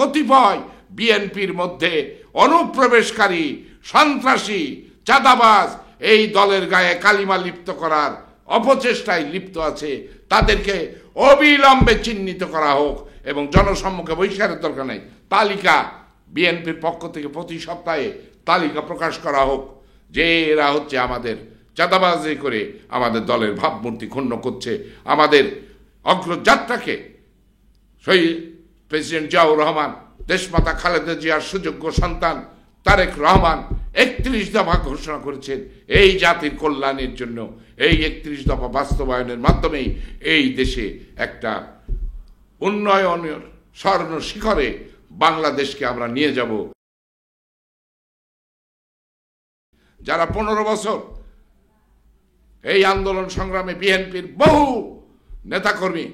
কতিপয় বিএনপির মধ্যে অনুপ্রবেশকারী, সন্ত্রাসী, চাঁদাবাজ এই দলের গায়ে কালিমা লিপ্ত করার অপচেষ্টায় লিপ্ত আছে, তাদেরকে অবিলম্বে চিহ্নিত করা হোক এবং জনসম্মুখে বহিষ্কারের দরকার নেই। তালিকা বিএনপির পক্ষ থেকে প্রতি সপ্তাহে তালিকা প্রকাশ করা হোক যে এরা হচ্ছে আমাদের চাঁদাবাজি করে আমাদের দলের ভাবমূর্তি ক্ষুণ্ণ করছে, আমাদের অগ্রযাত্রাকে। শহীদ প্রেসিডেন্ট জিয়াউর রহমান, দেশমাতা খালেদা জিয়ার সুযোগ্য সন্তান তারেক রহমান 31 দফা ঘোষণা করেছেন এই জাতির কল্যাণের জন্য। এই 31 দফা বাস্তবায়নের মাধ্যমেই এই দেশে একটা উন্নয়নের স্বর্ণ শিখরে বাংলাদেশকে আমরা নিয়ে যাব। যারা 15 বছর এই আন্দোলন সংগ্রামে বিএনপির বহু নেতাকর্মী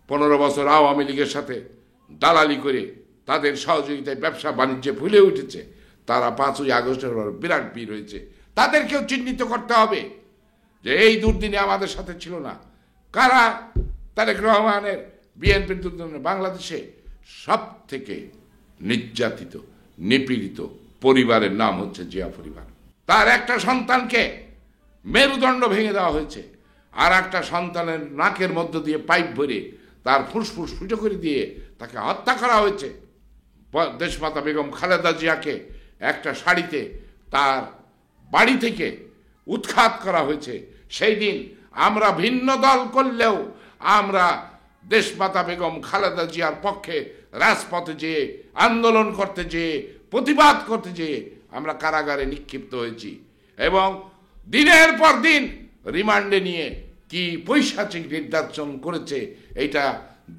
15 বছর আওয়ামী লীগের সাথে দালালি করে তাদের সহযোগিতায় ব্যবসা বাণিজ্যে ভুলে উঠেছে, তারা 5ই আগস্টের বিরাট বীর হয়েছে। তাদেরকেও চিহ্নিত করতে হবে যে এই দুর্দিনে আমাদের সাথে ছিল না। কারা তারেক রহমানের বিএনপির দুর্দিনে বাংলাদেশে সব থেকে নির্যাতিত নিপীড়িত পরিবারের নাম হচ্ছে জিয়া পরিবার। তার একটা সন্তানকে মেরুদণ্ড ভেঙে দেওয়া হয়েছে, আর একটা সন্তানের নাকের মধ্য দিয়ে পাইপ ভরে তার ফুসফুস ফুটো করে দিয়ে তাকে হত্যা করা হয়েছে। দেশমাতা বেগম খালেদা জিয়াকে একটা শাড়িতে তার বাড়ি থেকে উৎখাত করা হয়েছে। সেই দিন আমরা ভিন্ন দল করলেও আমরা দেশমাতা বেগম খালেদা জিয়ার পক্ষে রাজপথে যেয়ে আন্দোলন করতে যেয়ে প্রতিবাদ করতে যেয়ে আমরা কারাগারে নিক্ষিপ্ত হয়েছি এবং দিনের পর দিন রিমান্ডে নিয়ে কি পৈশাচিক নির্যাতন করেছে এইটা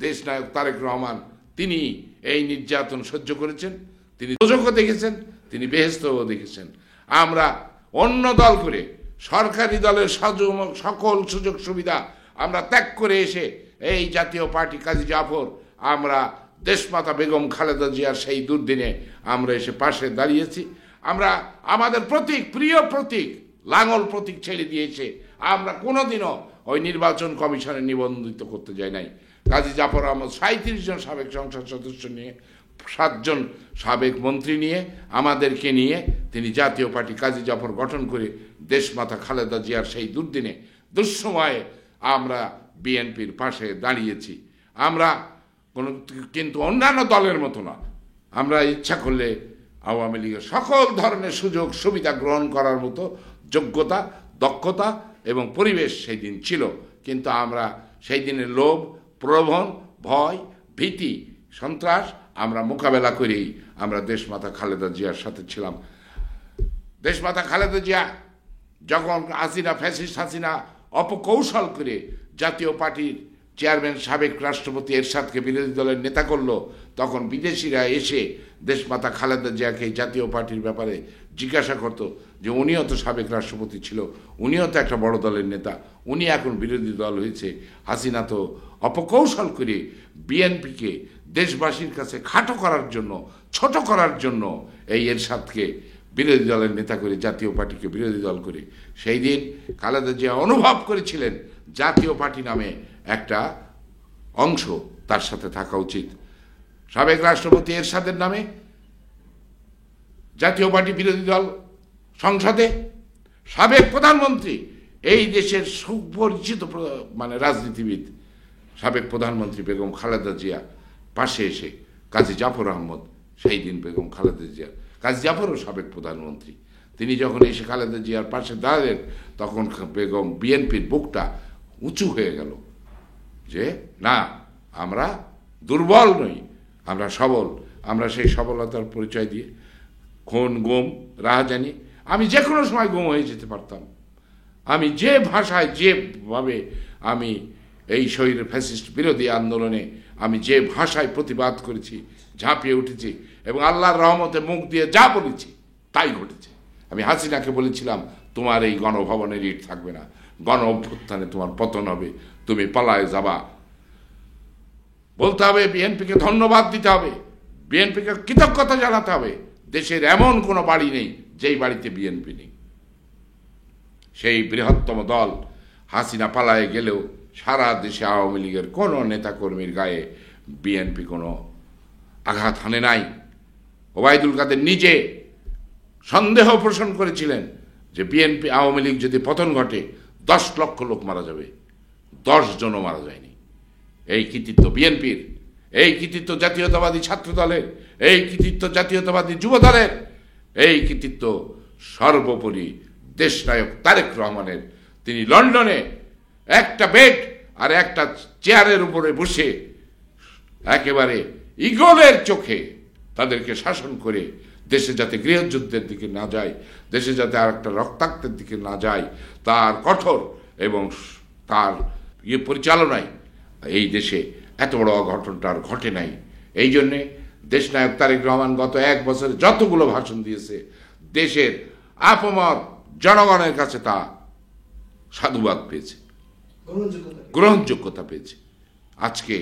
দেশনায়ক তারেক রহমান তিনি এই নির্যাতন সহ্য করেছেন, তিনি দোজখও দেখেছেন, তিনি বেহেশতও দেখেছেন। আমরা অন্য দল করে সরকারি দলের সকল সুযোগ সুবিধা আমরা ত্যাগ করে এসে এই জাতীয় পার্টি কাজী জাফর আমরা দেশমাতা বেগম খালেদা জিয়ার সেই দুর্দিনে আমরা এসে পাশে দাঁড়িয়েছি। আমরা আমাদের প্রতীক, প্রিয় প্রতীক লাঙল প্রতীক ছেড়ে দিয়েছে। আমরা কোনোদিনও ওই নির্বাচন কমিশনে নিবন্ধিত করতে যাই নাই। কাজী জাফর আহমদ 37 জন সাবেক সংসদ সদস্য নিয়ে, 7 জন সাবেক মন্ত্রী নিয়ে, আমাদেরকে নিয়ে তিনি জাতীয় পার্টি কাজী জাফর গঠন করে দেশমাতা খালেদা জিয়ার সেই দুর্দিনে দুঃসময়ে আমরা বিএনপির পাশে দাঁড়িয়েছি। আমরা কিন্তু অন্যান্য দলের মতো না, আমরা ইচ্ছা করলে আওয়ামী লীগের সকল ধরনের সুযোগ সুবিধা গ্রহণ করার মতো যোগ্যতা, দক্ষতা এবং পরিবেশ সেই দিন ছিল। কিন্তু আমরা সেই দিনের লোভ, প্রলোভন, ভয়, ভীতি, সন্ত্রাস আমরা মোকাবেলা করেই আমরা দেশমাতা খালেদা জিয়ার সাথে ছিলাম। দেশমাতা খালেদা জিয়া যখন ফ্যাসিস্ট হাসিনা অপকৌশল করে জাতীয় পার্টির চেয়ারম্যান সাবেক রাষ্ট্রপতি এরশাদকে বিরোধী দলের নেতা করলো, তখন বিদেশিরা এসে দেশমাতা খালেদা জিয়াকে জাতীয় পার্টির ব্যাপারে জিজ্ঞাসা করত যে উনিও তো সাবেক রাষ্ট্রপতি ছিল, উনিও তো একটা বড় দলের নেতা, উনি এখন বিরোধী দল হয়েছে। হাসিনা তো অপকৌশল করে বিএনপিকে দেশবাসীর কাছে খাটো করার জন্য, ছোট করার জন্য এই এরশাদকে বিরোধী দলের নেতা করে জাতীয় পার্টিকে বিরোধী দল করে সেই দিন খালেদা জিয়া অনুভব করেছিলেন জাতীয় পার্টি নামে একটা অংশ তার সাথে থাকা উচিত। সাবেক রাষ্ট্রপতি এরশাদের নামে জাতীয় পার্টি বিরোধী দল সংসদে, সাবেক প্রধানমন্ত্রী এই দেশের সুপরিচিত রাজনীতিবিদ সাবেক প্রধানমন্ত্রী বেগম খালেদা জিয়া পাশে এসে কাজী জাফর আহমদ সেই দিন বেগম খালেদা জিয়া, কাজী জাফরও সাবেক প্রধানমন্ত্রী, তিনি যখন এসে খালেদা জিয়ার পাশে দাঁড়ালেন তখন বেগম বিএনপির বুকটা উঁচু হয়ে গেল যে না, আমরা দুর্বল নই, আমরা সবল। আমরা সেই সবলতার পরিচয় দিয়ে খুন, গুম, রাহাজানি, আমি যে কোনো সময় গুম হয়ে যেতে পারতাম। আমি যে ভাষায় যেভাবে আমি এই শহীদ ফ্যাসিস্ট বিরোধী আন্দোলনে আমি যে ভাষায় প্রতিবাদ করেছি, ঝাঁপিয়ে উঠেছি এবং আল্লাহর রহমতে মুখ দিয়ে যা বলেছি তাই ঘটেছে। আমি হাসিনাকে বলেছিলাম তোমার এই গণভবনের ইট থাকবে না, গণ অভ্যুত্থানে তোমার পতন হবে, তুমি পালায় যাবা। বলতে হবে বিএনপিকে ধন্যবাদ দিতে হবে, বিএনপিকে কৃতজ্ঞতা জানাতে হবে। দেশের এমন কোনো বাড়ি নেই যেই বাড়িতে বিএনপি নেই। সেই বৃহত্তম দল হাসিনা পালায়ে গেলেও সারা দেশে আওয়ামী লীগের কোনো নেতাকর্মীর গায়ে বিএনপি কোনো আঘাত হানে নাই। ওবায়দুল কাদের নিজে সন্দেহ পোষণ করেছিলেন যে বিএনপি আওয়ামী লীগ যদি পতন ঘটে 10 লক্ষ লোক মারা যাবে, 10 জনও মারা যায়নি। এই কৃতিত্ব বিএনপির, এই কৃতিত্ব জাতীয়তাবাদী ছাত্র দলের, এই কৃতিত্ব জাতীয়তাবাদী যুব দলের, এই কৃতিত্ব সর্বোপরি দেশনায়ক তারেক রহমানের। তিনি লন্ডনে একটা বেড আর একটা চেয়ারের উপরে বসে একেবারে ঈগলের চোখে তাদেরকে শাসন করে দেশে যাতে গৃহযুদ্ধের দিকে না যায়, দেশে যাতে আর একটা রক্তাক্তের দিকে না যায়, তার কঠোর এবং তার পরিচালনায় এই দেশে এত বড় অঘটনটা আর ঘটে নাই। এই জন্যে দেশনায়ক তারেক রহমান গত 1 বছরে যতগুলো ভাষণ দিয়েছে, দেশের আপমর জনগণের কাছে তা সাধুবাদ পেয়েছে, গ্রহণযোগ্যতা পেয়েছে। আজকে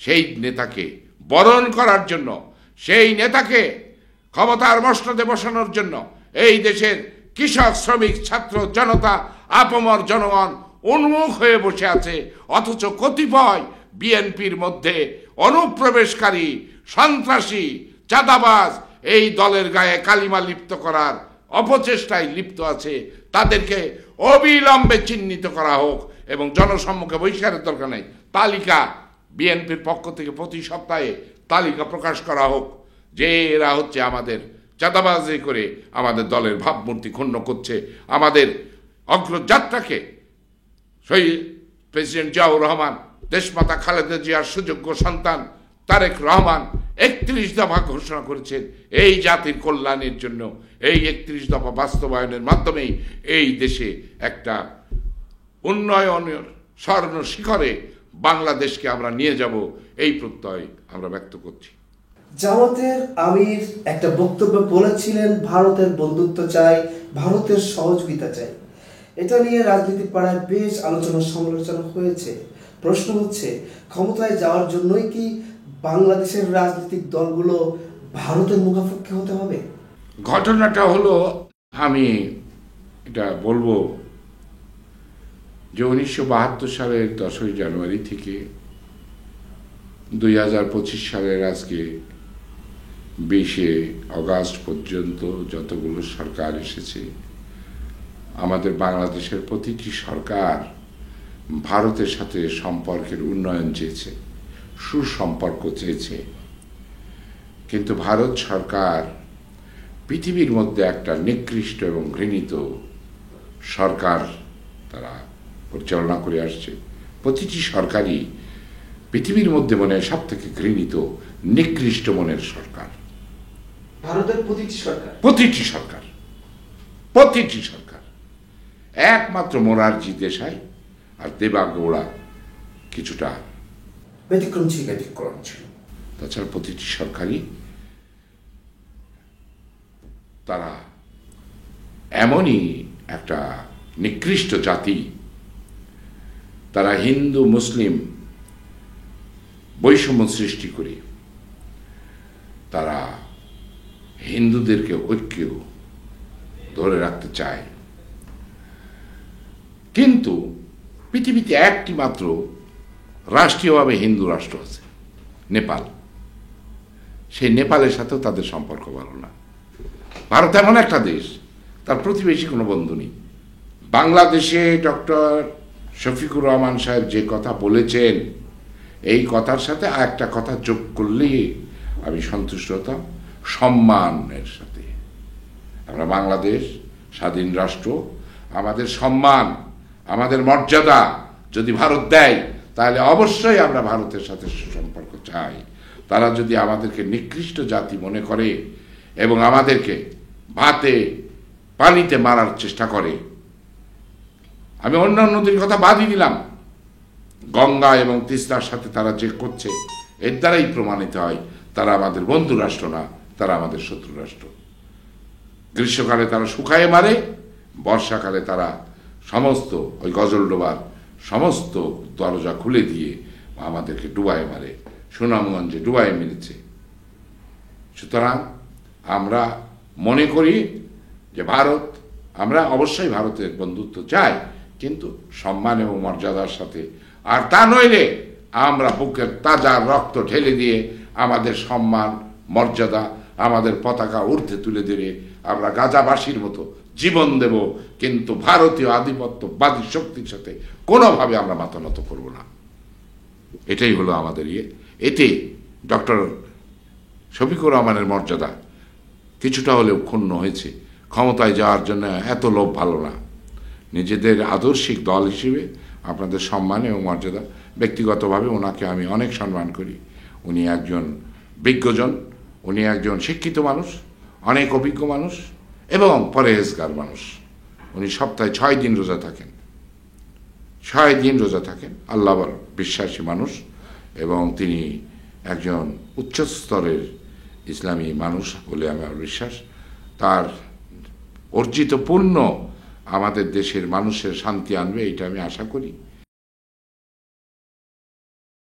সেই নেতাকে বরণ করার জন্য, সেই নেতাকে ক্ষমতার মসনদে বসানোর জন্য এই দেশের কৃষক, শ্রমিক, ছাত্র জনতা, আপমর জনগণ উন্মুখ হয়ে বসে আছে। অথচ কতিপয় বিএনপির মধ্যে অনুপ্রবেশকারী, সন্ত্রাসী, চাঁদাবাজ এই দলের গায়ে কালিমা লিপ্ত করার অপচেষ্টায় লিপ্ত আছে। তাদেরকে অবিলম্বে চিহ্নিত করা হোক এবং জনসম্মুখে বহিষ্কারের দরকার নেই। তালিকা বিএনপির পক্ষ থেকে প্রতি সপ্তাহে তালিকা প্রকাশ করা হোক যে এরা হচ্ছে আমাদের চাঁদাবাজি করে আমাদের দলের ভাবমূর্তি ক্ষুণ্ণ করছে, আমাদের অগ্রযাত্রাকে। শহীদ প্রেসিডেন্ট জিয়াউর রহমান, দেশমাতা খালেদা জিয়ার সুযোগ্য সন্তান তারেক রহমান 31 দফা ঘোষণা করেছেন এই জাতির কল্যাণের জন্য। এই 31 দফা বাস্তবায়নের মাধ্যমেই এই দেশে একটা উন্নয়নের স্বর্ণ শিখরে বাংলাদেশকে আমরা নিয়ে যাব, এই প্রত্যয় আমরা ব্যক্ত করছি। জামাতের আমির একটা বক্তব্য বলেছিলেন, ভারতের বন্ধুত্ব চাই, ভারতের সহযোগিতা চাই। এটা নিয়ে রাজনীতি পাড়ায় বেশ আলোচনা সমালোচনা হয়েছে। প্রশ্ন হচ্ছে, ক্ষমতায় যাওয়ার জন্যই কি বাংলাদেশের রাজনৈতিক দলগুলো ভারতের মুখাপেক্ষী হতে হবে? ঘটনাটা হলো, আমি এটা বলবো যে 1972 সালের 10ই জানুয়ারি থেকে 2025 সালের আজকে 20শে আগস্ট পর্যন্ত যতগুলো সরকার এসেছে, আমাদের বাংলাদেশের প্রতিটি সরকার ভারতের সাথে সম্পর্কের উন্নয়ন চেয়েছে, সুসম্পর্ক চেয়েছে। কিন্তু ভারত সরকার পৃথিবীর মধ্যে একটা নিকৃষ্ট এবং ঘৃণিত সরকার তারা পরিচালনা করে আসছে। প্রতিটি সরকারই পৃথিবীর মধ্যে মনে হয় সব থেকে ঘৃণিত, নিকৃষ্ট মনের সরকার ভারতের প্রতিটি সরকার, প্রতিটি সরকার। একমাত্র মোরারজি দেশাই আর দেবাগৌড়া কিছুটা ব্যতিক্রম ছিল। তাছাড়া প্রতিটি সরকারই তারা এমনই একটা নিকৃষ্ট জাতি। তারা হিন্দু মুসলিম বৈষম্য সৃষ্টি করে তারা হিন্দুদেরকে ঐক্য ধরে রাখতে চায়। কিন্তু পৃথিবীতে একটি মাত্র রাষ্ট্রীয়ভাবে হিন্দু রাষ্ট্র আছে, নেপাল। সেই নেপালের সাথেও তাদের সম্পর্ক ভালো না। ভারত এমন একটা দেশ, তার প্রতিবেশী কোনো বন্ধু নেই। বাংলাদেশে ডক্টর শফিকুর রহমান সাহেব যে কথা বলেছেন, এই কথার সাথে আর একটা কথা যোগ করলেই আমি সন্তুষ্ট হতাম, সম্মানের সাথে। আমরা বাংলাদেশ স্বাধীন রাষ্ট্র, আমাদের সম্মান, আমাদের মর্যাদা যদি ভারত দেয়, তাহলে অবশ্যই আমরা ভারতের সাথে সুসম্পর্ক চাই। তারা যদি আমাদেরকে নিকৃষ্ট জাতি মনে করে এবং আমাদেরকে ভাতে পানিতে মারার চেষ্টা করে, আমি অন্যান্য নদীর কথা বাদই দিলাম, গঙ্গা এবং তিস্তার সাথে তারা যে করছে, এর দ্বারাই প্রমাণিত হয় তারা আমাদের বন্ধু রাষ্ট্র না, তারা আমাদের শত্রু রাষ্ট্র। গ্রীষ্মকালে তারা শুকায়ে মারে, বর্ষাকালে তারা সমস্ত ওই গজলডোবার সমস্ত দরজা খুলে দিয়ে আমাদেরকে ডুবায় মারে। সুনামগঞ্জে ডুবায় মেরেছে। সুতরাং আমরা মনে করি যে ভারত, আমরা অবশ্যই ভারতের বন্ধুত্ব চাই, কিন্তু সম্মান এবং মর্যাদার সাথে। আর তা নইলে আমরা বুকের তাজা রক্ত ঢেলে দিয়ে আমাদের সম্মান মর্যাদা, আমাদের পতাকা ঊর্ধ্বে তুলে ধরে আমরা গাজাবাসীর মতো জীবন দেব, কিন্তু ভারতীয় আধিপত্যবাদী শক্তির সাথে কোনোভাবে আমরা মাথা নত করব না। এটাই হলো আমাদের এতে ডক্টর শফিকুর রহমানের মর্যাদা কিছুটা হলেও ক্ষুণ্ণ হয়েছে। ক্ষমতায় যাওয়ার জন্য এত লোভ ভালো না। নিজেদের আদর্শিক দল হিসেবে আপনাদের সম্মান এবং মর্যাদা, ব্যক্তিগতভাবে ওনাকে আমি অনেক সম্মান করি। উনি একজন বিজ্ঞজন, উনি একজন শিক্ষিত মানুষ, অনেক অভিজ্ঞ মানুষ এবং পরহেজগার মানুষ। উনি সপ্তাহে 6 দিন রোজা থাকেন, 6 দিন রোজা থাকেন, আল্লাহর বিশ্বাসী মানুষ এবং তিনি একজন উচ্চ স্তরের ইসলামী মানুষ বলে আমার বিশ্বাস। তার অর্জিত পুণ্য আমাদের দেশের মানুষের শান্তি আনবে, এটা আমি আশা করি।